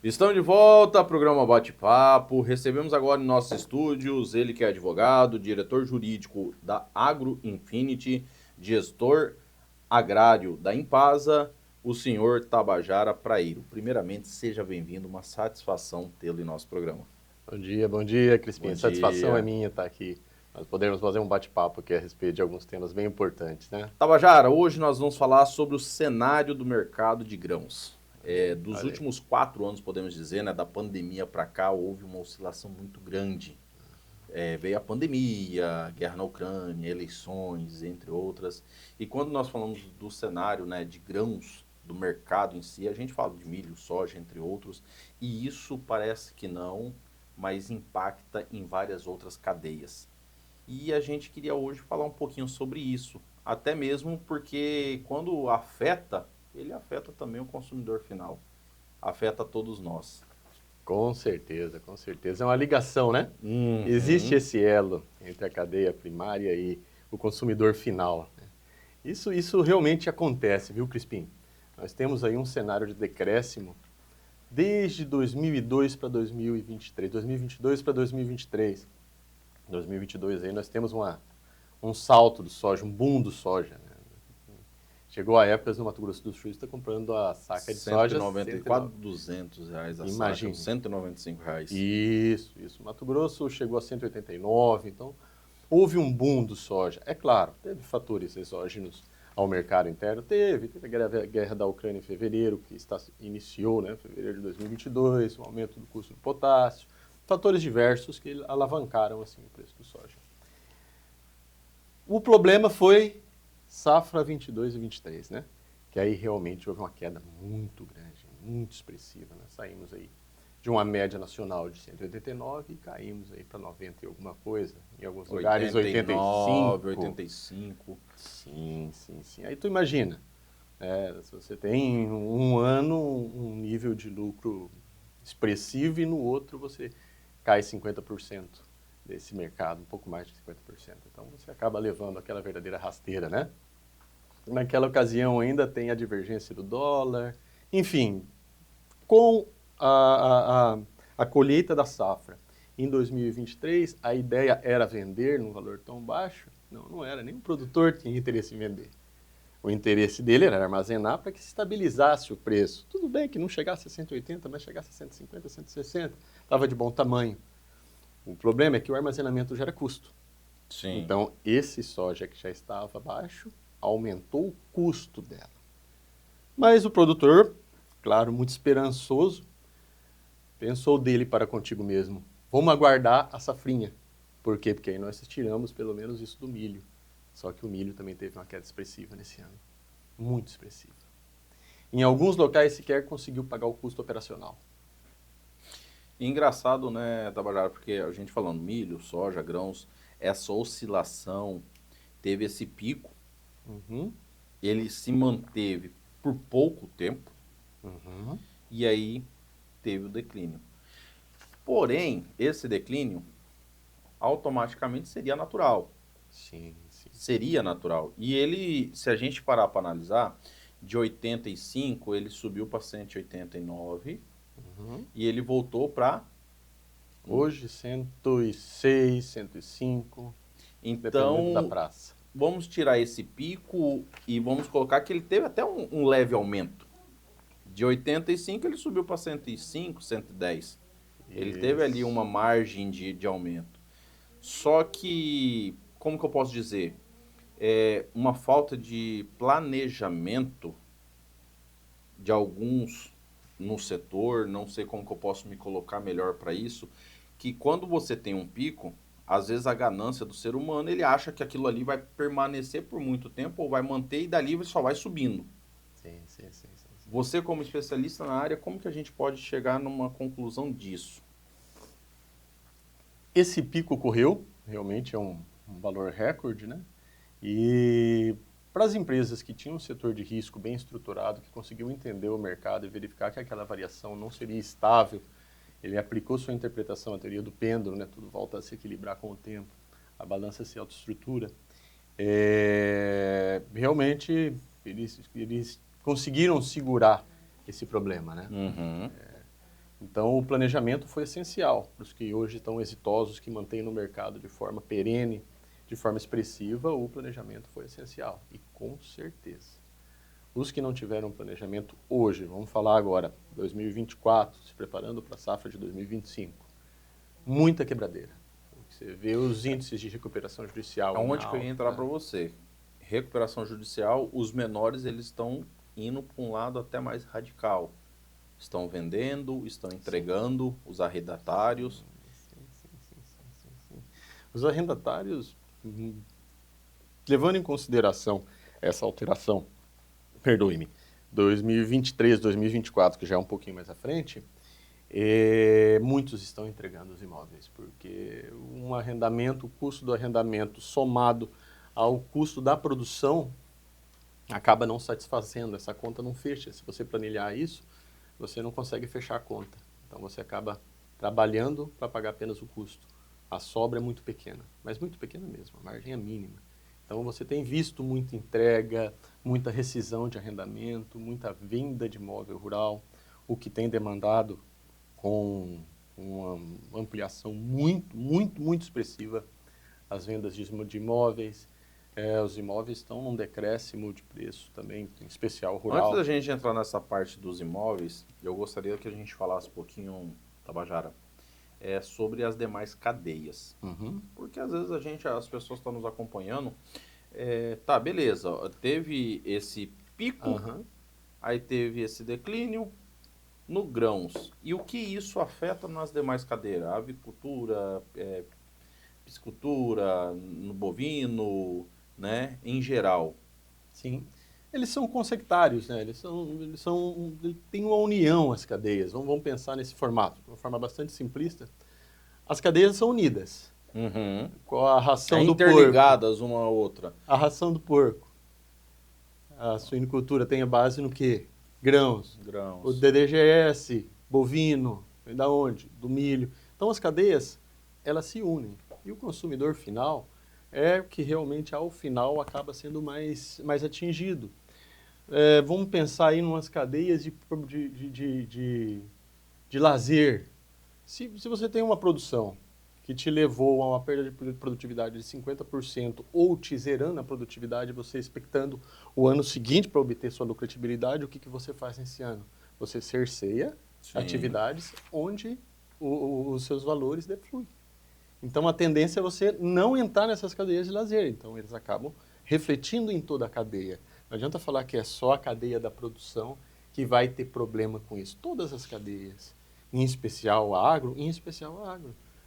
Estamos de volta, programa Bate-Papo. Recebemos agora em nossos estúdios ele que é advogado, diretor jurídico da Agro Infinity, gestor agrário da Impasa, o senhor Tabajara Praeiro. Primeiramente, seja bem-vindo, uma satisfação tê-lo em nosso programa. Bom dia, Crispim. Bom A satisfação dia. é minha estar aqui. Nós podemos fazer um bate-papo aqui a respeito de alguns temas bem importantes, né? Tabajara, hoje nós vamos falar sobre o cenário do mercado de grãos. Dos Olha aí. últimos 4 anos, podemos dizer, né, da pandemia para cá, houve uma oscilação muito grande. Veio a pandemia, guerra na Ucrânia, eleições, entre outras. E quando nós falamos do cenário, né, de grãos, do mercado em si, a gente fala de milho, soja, entre outros. E isso parece que não, mas impacta em várias outras cadeias. E a gente queria hoje falar um pouquinho sobre isso. Até mesmo porque quando afeta, ele afeta também o consumidor final. Afeta todos nós. Com certeza, com certeza. É uma ligação, né? Uhum. Existe esse elo entre a cadeia primária e o consumidor final, né? Isso realmente acontece, viu, Crispim? Nós temos aí um cenário de decréscimo desde 2002 para 2023, 2022 para 2023. 2022 aí nós temos um salto do soja, um boom do soja, né? Chegou a época no Mato Grosso do Sul está comprando a saca de soja 194, 200 reais a Imagine. saca, 195 reais. Isso. Mato Grosso chegou a 189, então houve um boom do soja. É claro, teve fatores exógenos ao mercado interno, teve a guerra da Ucrânia em fevereiro, que iniciou, né, fevereiro de 2022, o aumento do custo do potássio, fatores diversos que alavancaram assim, o preço do soja. O problema foi safra 22 e 23, né? Que aí realmente houve uma queda muito grande, muito expressiva, né? Saímos aí de uma média nacional de 189 e caímos aí para 90 e alguma coisa, em alguns lugares 89, 85. Sim. Aí tu imagina, se você tem um ano um nível de lucro expressivo e no outro você cai 50% desse mercado, um pouco mais de 50%. Então você acaba levando aquela verdadeira rasteira, né? Naquela ocasião ainda tem a divergência do dólar, enfim, com a colheita da safra em 2023, a ideia era vender num valor tão baixo? Não era, nem o produtor tinha interesse em vender. O interesse dele era armazenar para que se estabilizasse o preço. Tudo bem que não chegasse a 180, mas chegasse a 150, 160, estava de bom tamanho. O problema é que o armazenamento gera custo. Sim. Então, esse soja que já estava baixo aumentou o custo dela. Mas o produtor, claro, muito esperançoso, pensou dele para contigo mesmo. Vamos aguardar a safrinha. Por quê? Porque aí nós tiramos pelo menos isso do milho. Só que o milho também teve uma queda expressiva nesse ano. Muito expressiva. Em alguns locais sequer conseguiu pagar o custo operacional. E engraçado, né, Tabajara, porque a gente falando milho, soja, grãos, essa oscilação teve esse pico, ele se manteve por pouco tempo, e aí teve o declínio. Porém, esse declínio automaticamente seria natural. Sim. Seria natural. E ele, se a gente parar para analisar, de 85 ele subiu para 189 e ele voltou para... Hoje 106, 105, dependendo da Então, praça. vamos tirar esse pico e vamos colocar que ele teve até um leve aumento. De 85 ele subiu para 105, 110. Ele teve ali uma margem de aumento. Só que, como que eu posso dizer? Uma falta de planejamento de alguns no setor, não sei como que eu posso me colocar melhor para isso, que quando você tem um pico, às vezes a ganância do ser humano, ele acha que aquilo ali vai permanecer por muito tempo ou vai manter e dali só vai subindo. Sim. Você como especialista na área, como que a gente pode chegar numa conclusão disso? Esse pico ocorreu, realmente é um valor recorde, né? E para as empresas que tinham um setor de risco bem estruturado, que conseguiu entender o mercado e verificar que aquela variação não seria estável, ele aplicou sua interpretação, a teoria do pêndulo, né? Tudo volta a se equilibrar com o tempo, a balança se autoestrutura. Realmente, eles conseguiram segurar esse problema, né? Uhum. Então, o planejamento foi essencial para os que hoje estão exitosos, que mantêm no mercado de forma perene, de forma expressiva, o planejamento foi essencial. E com certeza, os que não tiveram planejamento hoje, vamos falar agora, 2024, se preparando para a safra de 2025, muita quebradeira. Você vê os índices de recuperação judicial. Aonde que eu ia entrar para você? Recuperação judicial, os menores eles estão indo para um lado até mais radical. Estão vendendo, estão entregando os arrendatários. Sim. Os arrendatários, levando em consideração essa alteração, perdoe-me, 2023, 2024, que já é um pouquinho mais à frente, muitos estão entregando os imóveis, porque um arrendamento, o custo do arrendamento somado ao custo da produção acaba não satisfazendo, essa conta não fecha. Se você planilhar isso, você não consegue fechar a conta. Então você acaba trabalhando para pagar apenas o custo. A sobra é muito pequena, mas muito pequena mesmo, a margem é mínima. Então você tem visto muita entrega, muita rescisão de arrendamento, muita venda de imóvel rural, o que tem demandado com uma ampliação muito expressiva as vendas de imóveis. Os imóveis estão num decréscimo de preço também, em especial rural. Antes da gente entrar nessa parte dos imóveis, eu gostaria que a gente falasse um pouquinho, Tabajara, sobre as demais cadeias. Uhum. Porque às vezes as pessoas estão nos acompanhando, tá, beleza, teve esse pico, aí teve esse declínio no grãos. E o que isso afeta nas demais cadeias? Avicultura, piscicultura, no bovino, né, em geral. Sim, eles são consectários, né? Eles têm uma união as cadeias. Vamos pensar nesse formato, de uma forma bastante simplista. As cadeias são unidas. Uhum. Com a ração do porco. Interligadas uma à outra. A ração do porco. A suinicultura tem a base no quê? Grãos. O DDGS, bovino, vem da onde? Do milho. Então as cadeias, elas se unem. E o consumidor final é que realmente ao final acaba sendo mais atingido. Vamos pensar aí em umas cadeias de lazer. Se você tem uma produção que te levou a uma perda de produtividade de 50% ou te zerando a produtividade, você expectando o ano seguinte para obter sua lucratividade, o que você faz nesse ano? Você cerceia atividades onde os seus valores defluem. Então, a tendência é você não entrar nessas cadeias de lazer. Então, eles acabam refletindo em toda a cadeia. Não adianta falar que é só a cadeia da produção que vai ter problema com isso. Todas as cadeias, em especial a agro,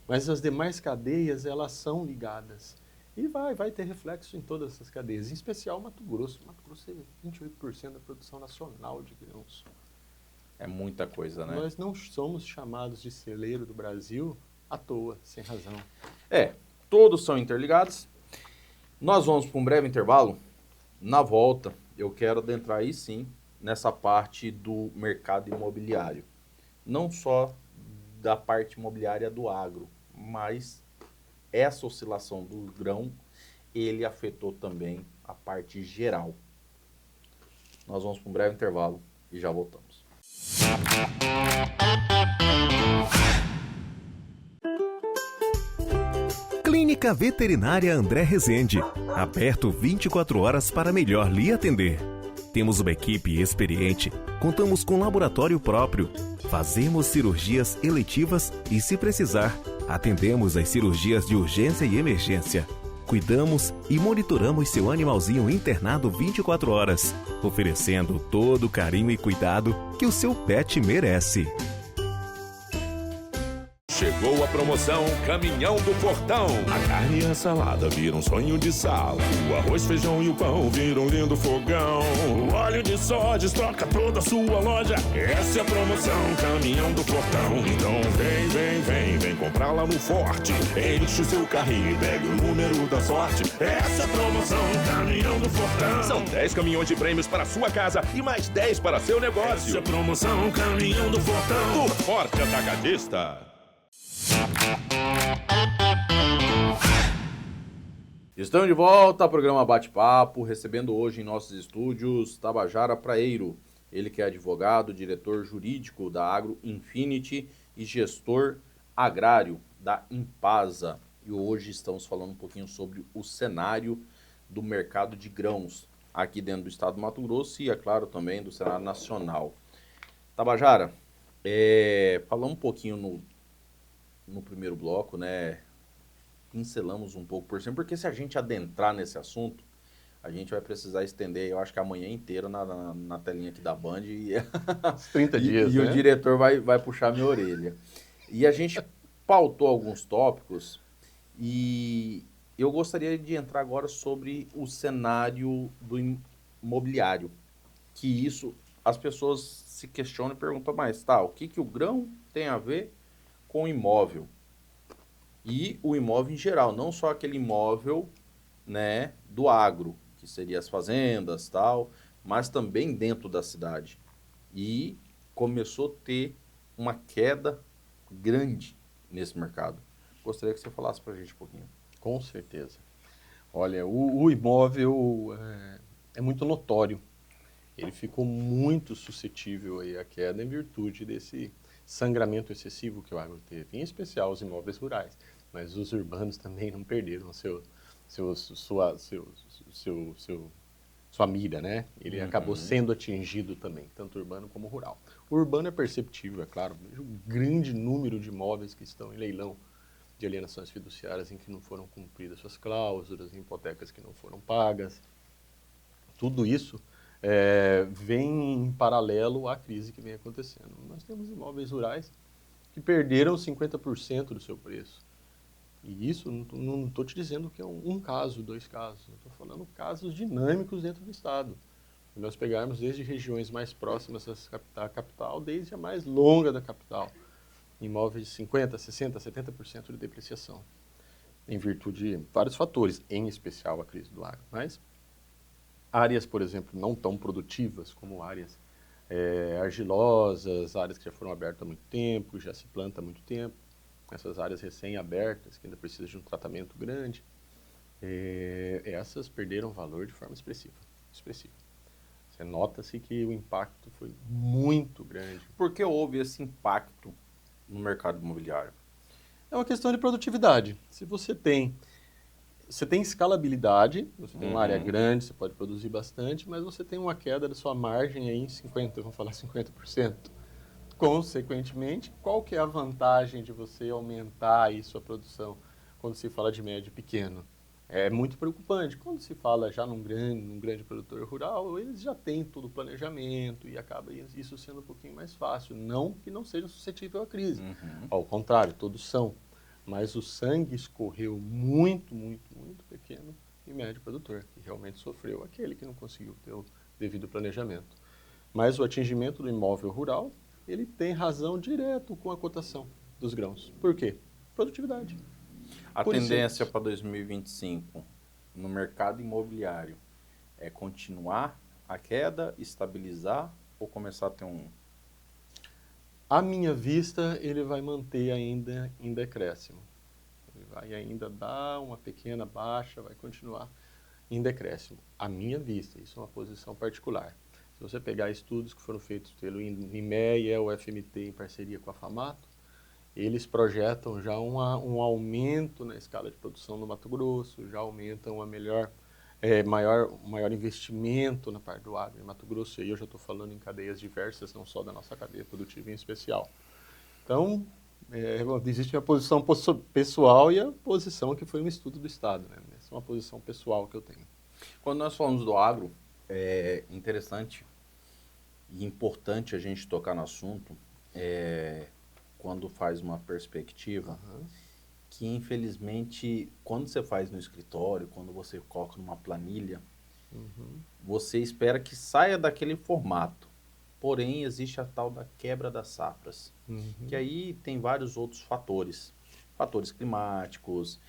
Mas as demais cadeias, elas são ligadas. E vai ter reflexo em todas essas cadeias, em especial Mato Grosso. Mato Grosso é 28% da produção nacional de grãos. É muita coisa, né? Nós não somos chamados de celeiro do Brasil à toa, sem razão. Todos são interligados. Nós vamos para um breve intervalo. Na volta, eu quero adentrar aí sim nessa parte do mercado imobiliário. Não só da parte imobiliária do agro, mas essa oscilação do grão, ele afetou também a parte geral. Nós vamos para um breve intervalo e já voltamos. Clínica Veterinária André Rezende, aberto 24 horas para melhor lhe atender. Temos uma equipe experiente, contamos com laboratório próprio, fazemos cirurgias eletivas e, se precisar, atendemos as cirurgias de urgência e emergência. Cuidamos e monitoramos seu animalzinho internado 24 horas, oferecendo todo o carinho e cuidado que o seu pet merece. Chegou a promoção Caminhão do Portão. A carne e a salada viram um sonho de sala. O arroz, feijão e o pão viram um lindo fogão. O óleo de soja estoca toda a sua loja. Essa é a promoção Caminhão do Portão. Então vem comprar lá no Forte. Enche o seu carrinho e pegue o número da sorte. Essa é a promoção Caminhão do Portão. São 10 caminhões de prêmios para a sua casa e mais 10 para seu negócio. Essa é a promoção Caminhão do Portão. Do Forte Atacadista. Estamos de volta ao programa Bate-Papo, recebendo hoje em nossos estúdios Tabajara Praeiro. Ele que é advogado, diretor jurídico da Agro Infinity e gestor agrário da Impasa. E hoje estamos falando um pouquinho sobre o cenário do mercado de grãos aqui dentro do estado do Mato Grosso e, é claro, também do cenário nacional. Tabajara, falamos um pouquinho no primeiro bloco, né? Pincelamos um pouco por cima, porque se a gente adentrar nesse assunto, a gente vai precisar estender, eu acho que a manhã inteira na telinha aqui da Band e, 30 dias, e né? o diretor vai puxar minha orelha. E a gente pautou alguns tópicos e eu gostaria de entrar agora sobre o cenário do imobiliário, que isso as pessoas se questionam e perguntam, mas o que o grão tem a ver com o imóvel? E o imóvel em geral, não só aquele imóvel, né, do agro, que seria as fazendas, tal, mas também dentro da cidade. E começou a ter uma queda grande nesse mercado. Gostaria que você falasse para a gente um pouquinho. Com certeza. Olha, o imóvel é muito notório. Ele ficou muito suscetível aí à queda em virtude desse sangramento excessivo que o agro teve, em especial os imóveis rurais. Mas os urbanos também não perderam sua mira, né? Ele acabou sendo atingido também, tanto urbano como rural. O urbano é perceptível, é claro. O grande número de imóveis que estão em leilão de alienações fiduciárias em que não foram cumpridas suas cláusulas, hipotecas que não foram pagas. Tudo isso vem em paralelo à crise que vem acontecendo. Nós temos imóveis rurais que perderam 50% do seu preço. E isso, não estou te dizendo que é um caso, 2 casos. Eu estou falando casos dinâmicos dentro do Estado. Se nós pegarmos desde regiões mais próximas da capital, desde a mais longa da capital, imóveis de 50%, 60%, 70% de depreciação, em virtude de vários fatores, em especial a crise do agro. Mas áreas, por exemplo, não tão produtivas como áreas argilosas, áreas que já foram abertas há muito tempo, já se planta há muito tempo, essas áreas recém-abertas, que ainda precisam de um tratamento grande, essas perderam valor de forma expressiva. Você nota-se que o impacto foi muito grande. Por que houve esse impacto no mercado imobiliário? É uma questão de produtividade. Se você tem escalabilidade, você tem uma área grande, você pode produzir bastante, mas você tem uma queda da sua margem aí em 50%. Consequentemente, qual que é a vantagem de você aumentar aí sua produção quando se fala de médio e pequeno? É muito preocupante. Quando se fala já num grande produtor rural, eles já têm todo o planejamento e acaba isso sendo um pouquinho mais fácil. Não que não seja suscetível à crise. Ao contrário, todos são. Mas o sangue escorreu muito, muito, muito pequeno e médio produtor, que realmente sofreu, aquele que não conseguiu ter o devido planejamento. Mas o atingimento do imóvel rural, ele tem razão direto com a cotação dos grãos. Por quê? Produtividade. A tendência para 2025 no mercado imobiliário é continuar a queda, estabilizar ou começar a ter À minha vista, ele vai manter ainda em decréscimo. Ele vai ainda dar uma pequena baixa, vai continuar em decréscimo. À minha vista, isso é uma posição particular. Se você pegar estudos que foram feitos pelo IME e o FMT em parceria com a FAMATO, eles projetam já um aumento na escala de produção no Mato Grosso, já aumentam maior investimento na parte do agro em Mato Grosso, e eu já estou falando em cadeias diversas, não só da nossa cadeia produtiva em especial. Então, existe a posição pessoal e a posição que foi um estudo do Estado, né? Essa é uma posição pessoal que eu tenho. Quando nós falamos do agro, é interessante e importante a gente tocar no assunto, quando faz uma perspectiva, que infelizmente, quando você faz no escritório, quando você coloca numa planilha, você espera que saia daquele formato. Porém, existe a tal da quebra das safras, que aí tem vários outros fatores. Fatores climáticos,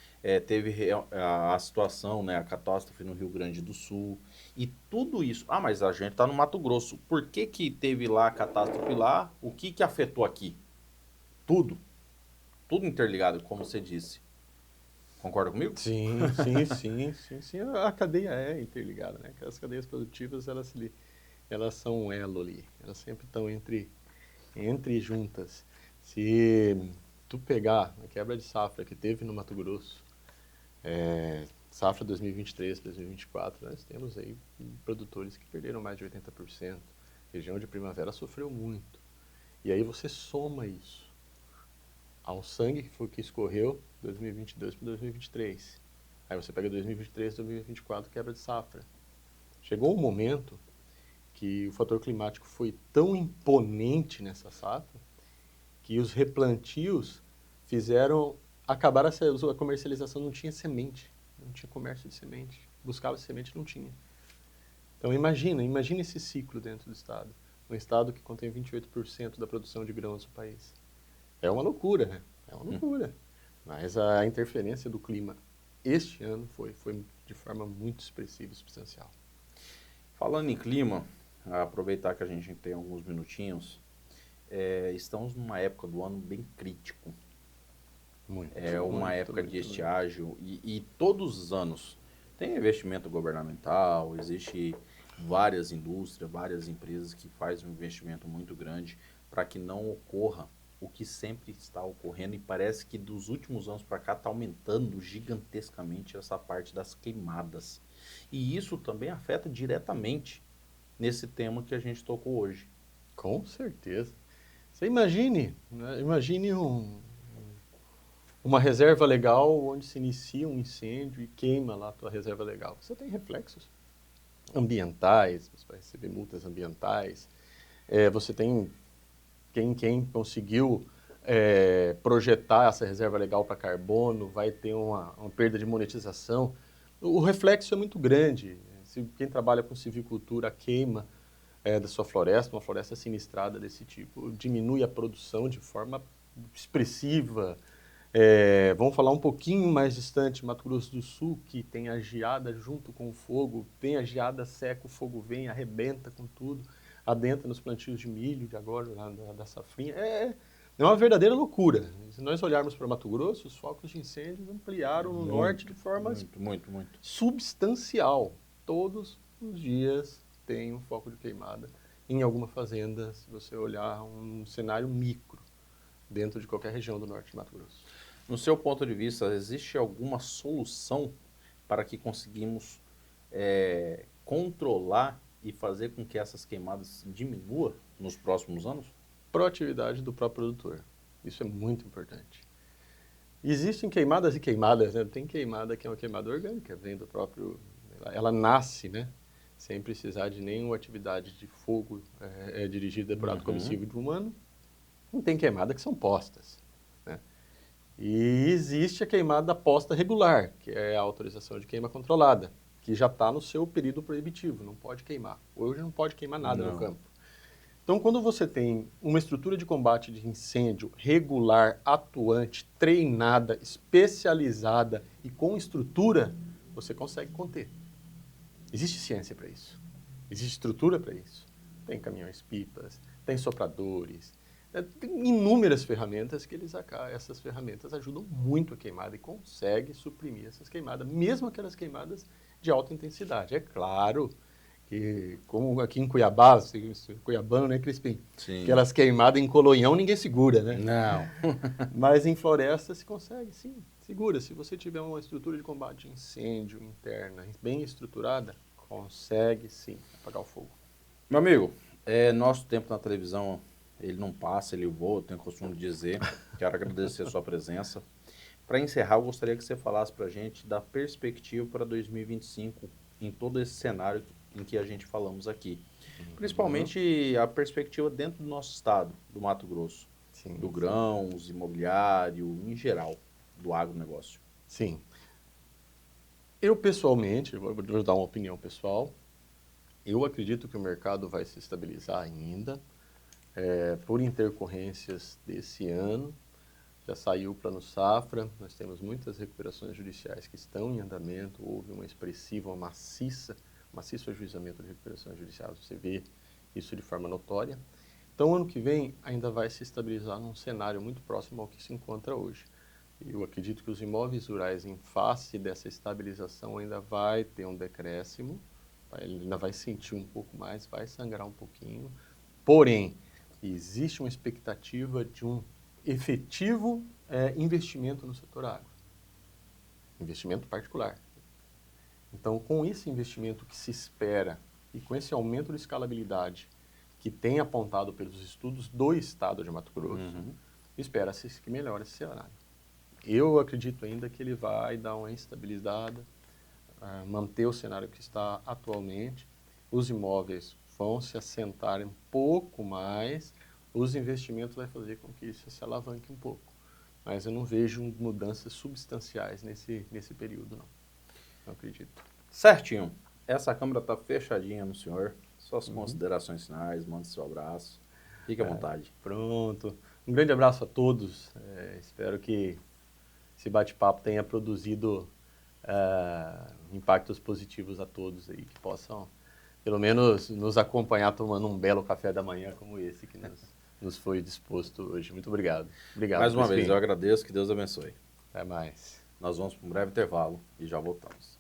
teve a situação, né, a catástrofe no Rio Grande do Sul, e tudo isso. Mas a gente está no Mato Grosso. Por que teve lá a catástrofe lá? O que afetou aqui? Tudo interligado, como você disse. Concorda comigo? Sim. A cadeia é interligada, né? As cadeias produtivas, elas são um elo ali. Elas sempre estão entre juntas. Se tu pegar a quebra de safra que teve no Mato Grosso, safra 2023, 2024, nós temos aí produtores que perderam mais de 80%. Região de Primavera sofreu muito. E aí você soma isso ao sangue que escorreu 2022 para 2023. Aí você pega 2023, 2024, quebra de safra. Chegou um momento que o fator climático foi tão imponente nessa safra que os replantios acabaram a comercialização, não tinha semente, não tinha comércio de semente. Buscava semente, não tinha. Então imagina esse ciclo dentro do estado. Um estado que contém 28% da produção de grãos do país. É uma loucura, né? É uma loucura. Mas a interferência do clima este ano foi de forma muito expressiva e substancial. Falando em clima, aproveitar que a gente tem alguns minutinhos, estamos numa época do ano bem crítico. Uma época de estiagem e todos os anos tem investimento governamental, existe várias indústrias, várias empresas que fazem um investimento muito grande para que não ocorra o que sempre está ocorrendo e parece que dos últimos anos para cá está aumentando gigantescamente essa parte das queimadas. E isso também afeta diretamente nesse tema que a gente tocou hoje. Com certeza. Você imagine uma reserva legal onde se inicia um incêndio e queima lá a tua reserva legal. Você tem reflexos ambientais, você vai receber multas ambientais, você tem quem conseguiu projetar essa reserva legal para carbono, vai ter uma perda de monetização. O reflexo é muito grande. Quem trabalha com silvicultura, a queima da sua floresta, uma floresta sinistrada desse tipo, diminui a produção de forma expressiva. Vamos falar um pouquinho mais distante, Mato Grosso do Sul, que tem a geada junto com o fogo, tem a geada seca, o fogo vem, arrebenta com tudo, adentra nos plantios de milho de agora, da safrinha. É uma verdadeira loucura. Se nós olharmos para Mato Grosso, os focos de incêndios ampliaram no norte de forma muito substancial. Todos os dias tem um foco de queimada em alguma fazenda, se você olhar um cenário micro dentro de qualquer região do norte de Mato Grosso. No seu ponto de vista, existe alguma solução para que conseguimos controlar e fazer com que essas queimadas diminuam nos próximos anos? Proatividade do próprio produtor. Isso é muito importante. Existem queimadas e queimadas, né? Tem queimada que é uma queimada orgânica, vem do próprio... Ela nasce, né? Sem precisar de nenhuma atividade de fogo dirigida por ato comissivo de humano. Não tem queimada que são postas, né? E existe a queimada posta regular, que é a autorização de queima controlada, que já está no seu período proibitivo, não pode queimar. Hoje não pode queimar nada no campo. Então, quando você tem uma estrutura de combate de incêndio regular, atuante, treinada, especializada e com estrutura, você consegue conter. Existe ciência para isso. Existe estrutura para isso. Tem caminhões-pipas, tem sopradores, tem inúmeras ferramentas que essas ferramentas ajudam muito a queimada e conseguem suprimir essas queimadas, mesmo aquelas queimadas de alta intensidade. É claro que, como aqui em Cuiabá, cuiabano, né, Crispim? Sim. Aquelas queimadas em colonhão ninguém segura, né? Não. Mas em floresta se consegue, sim, segura. Se você tiver uma estrutura de combate de incêndio interna bem estruturada, consegue, sim, apagar o fogo. Meu amigo, nosso tempo na televisão, ele não passa, ele voa, eu tenho o costume de dizer. Quero agradecer a sua presença. Para encerrar, eu gostaria que você falasse para a gente da perspectiva para 2025 em todo esse cenário em que a gente falamos aqui. Principalmente a perspectiva dentro do nosso estado, do Mato Grosso. Sim, do grãos, imobiliário, em geral, do agronegócio. Sim. Eu, pessoalmente, vou dar uma opinião pessoal, eu acredito que o mercado vai se estabilizar ainda, por intercorrências desse ano. Já saiu o Plano Safra, nós temos muitas recuperações judiciais que estão em andamento, houve uma expressiva, uma maciço ajuizamento de recuperações judiciais, você vê isso de forma notória. Então, ano que vem ainda vai se estabilizar num cenário muito próximo ao que se encontra hoje. Eu acredito que os imóveis rurais, em face dessa estabilização, ainda vai ter um decréscimo, ele ainda vai sentir um pouco mais, vai sangrar um pouquinho. Porém, existe uma expectativa de um efetivo investimento no setor agro. Investimento particular. Então, com esse investimento que se espera e com esse aumento de escalabilidade que tem apontado pelos estudos do estado de Mato Grosso, espera-se que melhore esse cenário. Eu acredito ainda que ele vai dar uma instabilizada, manter o cenário que está atualmente, os imóveis vão se assentar um pouco mais, os investimentos vai fazer com que isso se alavanque um pouco. Mas eu não vejo mudanças substanciais nesse período, não. Não acredito. Certinho. Essa câmera está fechadinha no senhor. Suas considerações finais, mande seu abraço. Fique à vontade. Pronto. Um grande abraço a todos. Espero que esse bate-papo tenha produzido impactos positivos a todos aí, que possam, pelo menos, nos acompanhar tomando um belo café da manhã como esse que nos foi disposto hoje. Muito obrigado. Obrigado. Mais uma vez, eu agradeço. Que Deus abençoe. Até mais. Nós vamos para um breve intervalo e já voltamos.